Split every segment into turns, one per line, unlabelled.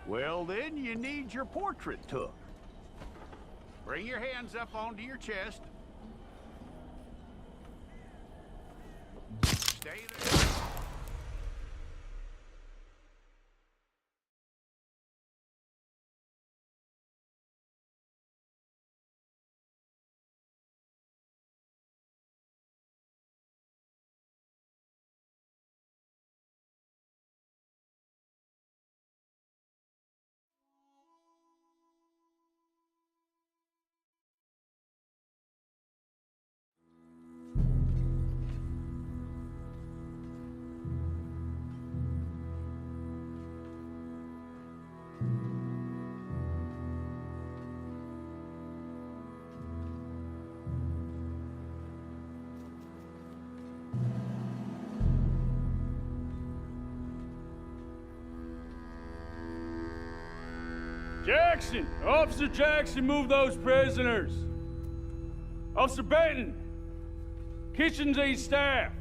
Well, then you need your portrait took. Bring your hands up onto your chest. Stay there.
Jackson! Officer Jackson, move those prisoners! Officer Benton! Kitchens aid staff!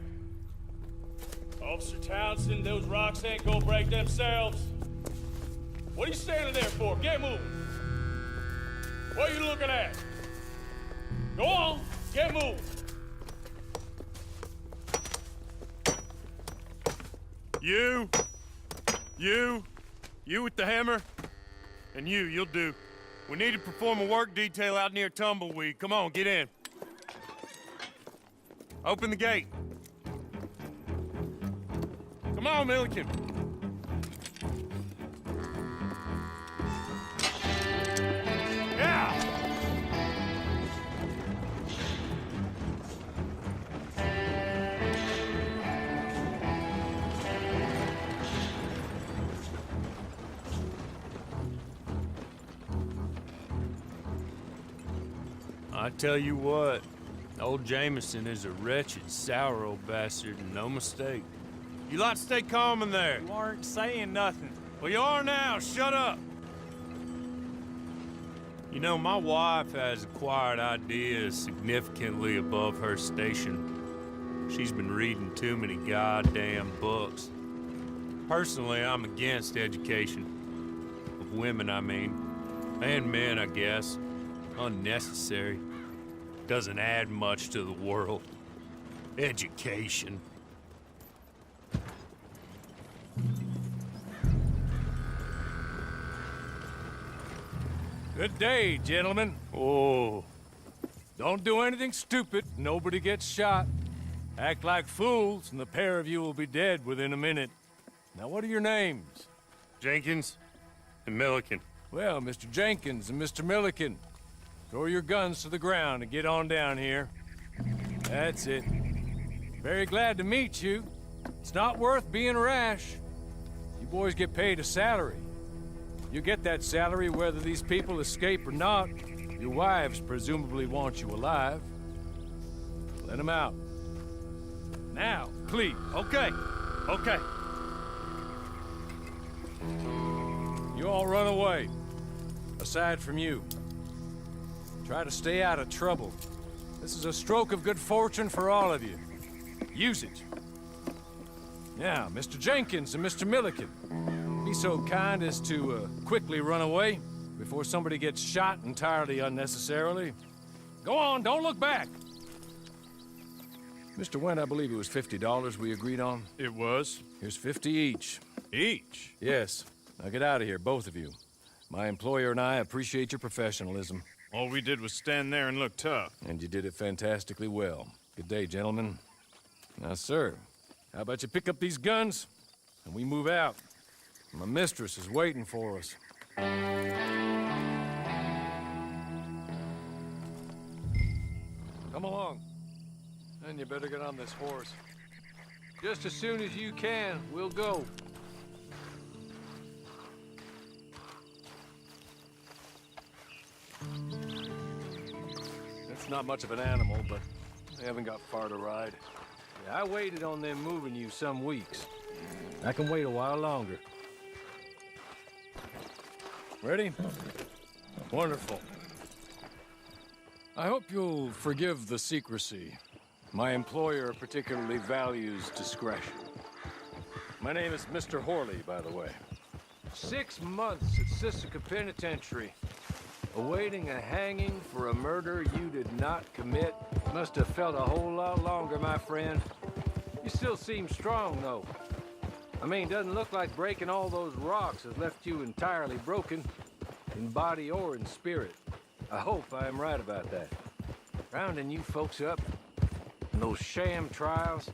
Officer Townsend, those rocks ain't gonna break themselves. What are you standing there for? Get moving! What are you looking at? Go on, get moving!
You with the hammer? And you'll do. We need to perform a work detail out near Tumbleweed. Come on, get in. Open the gate. Come on, Milliken. Yeah! I tell you what, old Jameson is a wretched, sour old bastard, and no mistake. You lot stay calm in there.
You aren't saying nothing.
Well, you are now. Shut up. You know, my wife has acquired ideas significantly above her station. She's been reading too many goddamn books. Personally, I'm against education. Of women, I mean. And men, I guess. Unnecessary. Doesn't add much to the world. Education.
Good day, gentlemen.
Oh.
Don't do anything stupid. Nobody gets shot. Act like fools, and the pair of you will be dead within a minute. Now, what are your names?
Jenkins and Milliken.
Well, Mr. Jenkins and Mr. Milliken, throw your guns to the ground and get on down here. That's it. Very glad to meet you. It's not worth being rash. You boys get paid a salary. You get that salary whether these people escape or not. Your wives presumably want you alive. Let them out. Now, please.
Okay.
You all run away. Aside from you. Try to stay out of trouble. This is a stroke of good fortune for all of you. Use it. Now, Mr. Jenkins and Mr. Milliken, be so kind as to quickly run away before somebody gets shot entirely unnecessarily. Go on, don't look back. Mr. Wendt, I believe it was $50 we agreed on.
It was.
Here's 50 each.
Each?
Yes. Now get out of here, both of you. My employer and I appreciate your professionalism.
All we did was stand there and look tough.
And you did it fantastically well. Good day, gentlemen. Now, sir, how about you pick up these guns, and we move out? My mistress is waiting for us. Come along. And you better get on this horse. Just as soon as you can, we'll go. It's not much of an animal, but they haven't got far to ride. Yeah, I waited on them moving you some weeks. I can wait a while longer. Ready? Wonderful. I hope you'll forgive the secrecy. My employer particularly values discretion. My name is Mr. Horley, by the way. 6 months at Sisika Penitentiary, awaiting a hanging for a murder you did not commit. Must have felt a whole lot longer, my friend. You still seem strong, though. I mean, doesn't look like breaking all those rocks has left you entirely broken, in body or in spirit. I hope I am right about that. Rounding you folks up, and those sham trials,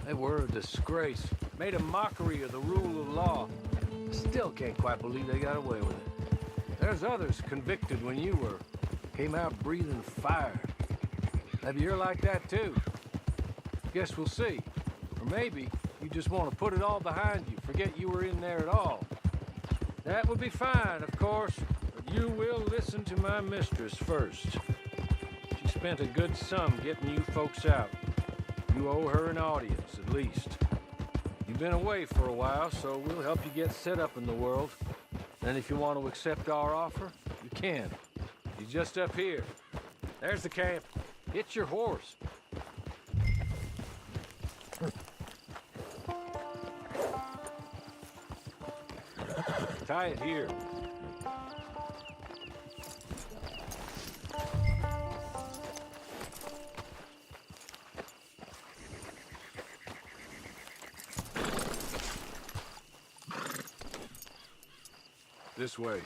they were a disgrace. Made a mockery of the rule of law. Still can't quite believe they got away with it. There's others convicted when you were. Came out breathing fire. Maybe you're like that too. Guess we'll see. Or maybe you just want to put it all behind you, forget you were in there at all. That would be fine, of course, but you will listen to my mistress first. She spent a good sum getting you folks out. You owe her an audience, at least. You've been away for a while, so we'll help you get set up in the world. And if you want to accept our offer, you can. He's just up here. There's the camp. Get your horse. Tie it here. This way.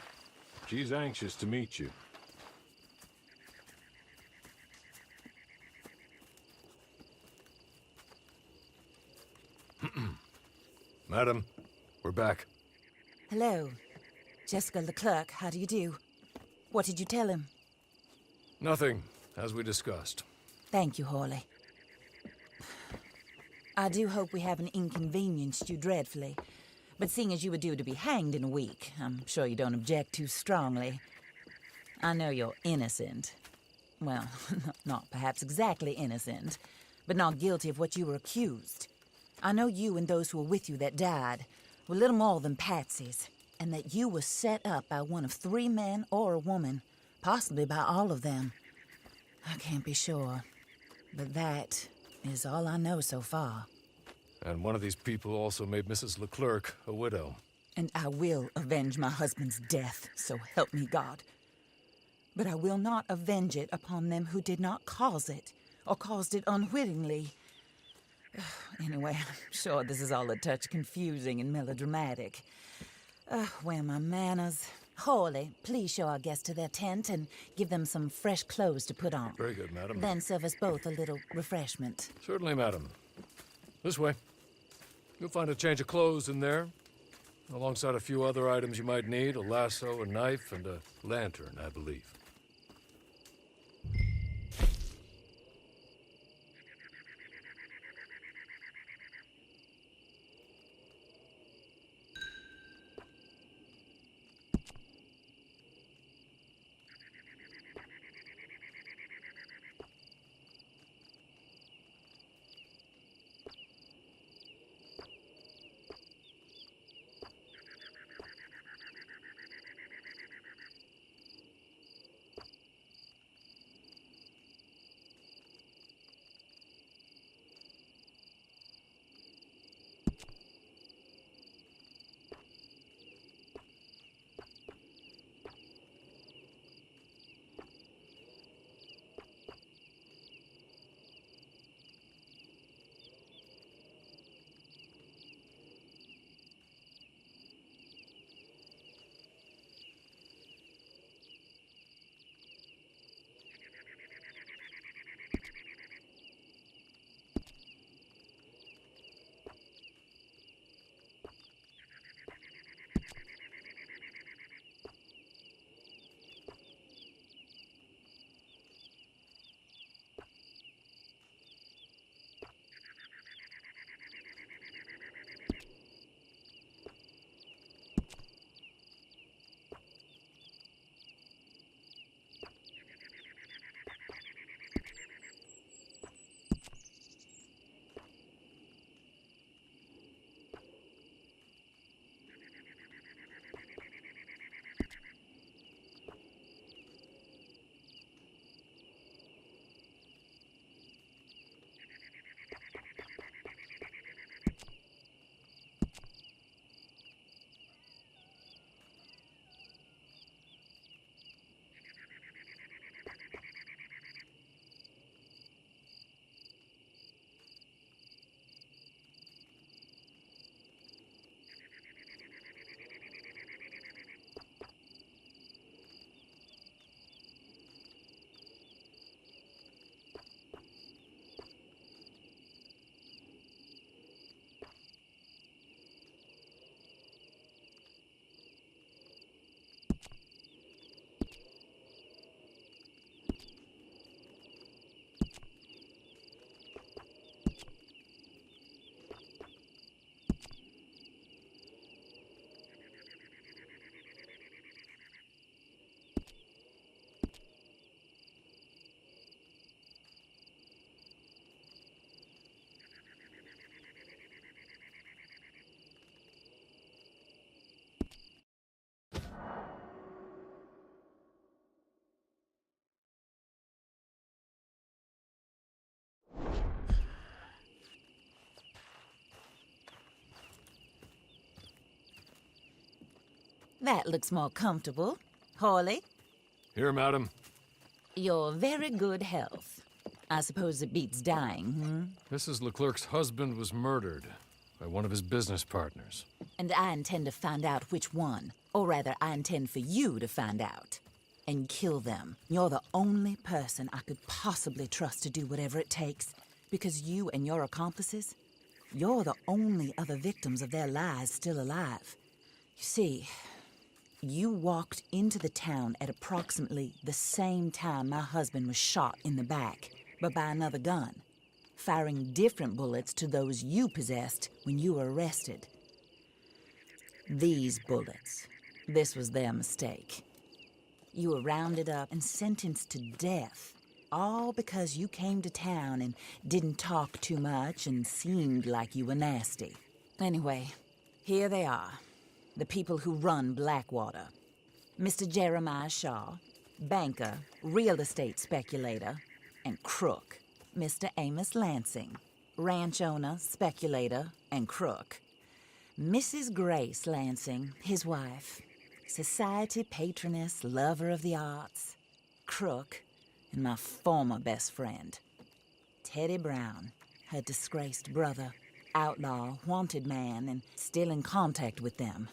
She's anxious to meet you. Madam, we're back.
Hello. Jessica Leclerc, how do you do? What did you tell him?
Nothing, as we discussed.
Thank you, Hawley. I do hope we haven't inconvenienced you dreadfully. But seeing as you were due to be hanged in a week, I'm sure you don't object too strongly. I know you're innocent. Well, not perhaps exactly innocent, but not guilty of what you were accused. I know you and those who were with you that died were little more than patsies, and that you were set up by one of 3 men or a woman, possibly by all of them. I can't be sure, but that is all I know so far.
And one of these people also made Mrs. Leclerc a widow.
And I will avenge my husband's death, so help me God. But I will not avenge it upon them who did not cause it, or caused it unwittingly. Anyway, I'm sure this is all a touch confusing and melodramatic. Where are my manners? Hawley, please show our guests to their tent and give them some fresh clothes to put on.
Very good, madam.
Then serve us both a little refreshment.
Certainly, madam. This way. You'll find a change of clothes in there, alongside a few other items you might need, a lasso, a knife, and a lantern, I believe.
That looks more comfortable. Hawley,
Here, madam.
your very good health. I suppose it beats dying, hmm?
Mrs. Leclerc's husband was murdered by one of his business partners.
And I intend to find out which one. Or rather, I intend for you to find out. And kill them. You're the only person I could possibly trust to do whatever it takes. Because you and your accomplices, you're the only other victims of their lies still alive. You see, you walked into the town at approximately the same time my husband was shot in the back, but by another gun, firing different bullets to those you possessed when you were arrested. These bullets, this was their mistake. You were rounded up and sentenced to death, all because you came to town and didn't talk too much and seemed like you were nasty. Anyway, here they are, the people who run Blackwater. Mr. Jeremiah Shaw, banker, real estate speculator, and crook. Mr. Amos Lansing, ranch owner, speculator, and crook. Mrs. Grace Lansing, his wife, society patroness, lover of the arts, crook, and my former best friend. Teddy Brown, her disgraced brother, outlaw, wanted man, and still in contact with them.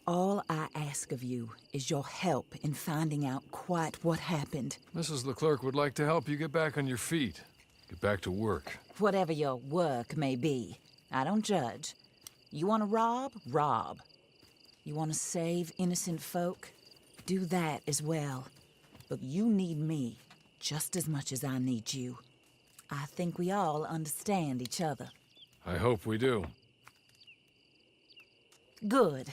All I ask of you is your help in finding out quite what happened.
Mrs. Leclerc would like to help you get back on your feet. Get back to work.
Whatever your work may be, I don't judge. You want to rob? Rob. You want to save innocent folk? Do that as well. But you need me just as much as I need you. I think we all understand each other.
I hope we do.
Good.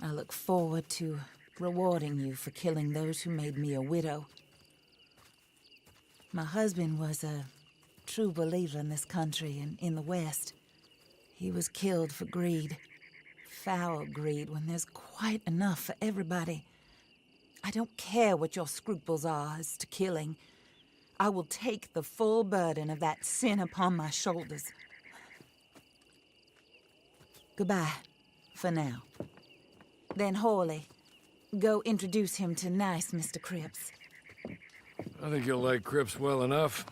I look forward to rewarding you for killing those who made me a widow. My husband was a true believer in this country and in the West. He was killed for greed. Foul greed when there's quite enough for everybody. I don't care what your scruples are as to killing. I will take the full burden of that sin upon my shoulders. Goodbye, for now. Then Hawley, go introduce him to nice Mr. Cripps.
I think you'll like Cripps well enough.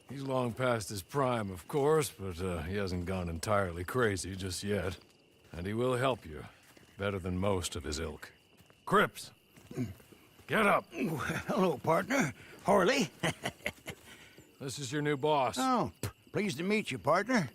He's long past his prime, of course, but he hasn't gone entirely crazy just yet. And he will help you, better than most of his ilk. Cripps! Get up!
Hello, partner. Harley.
This is your new boss.
Oh, pleased to meet you, partner.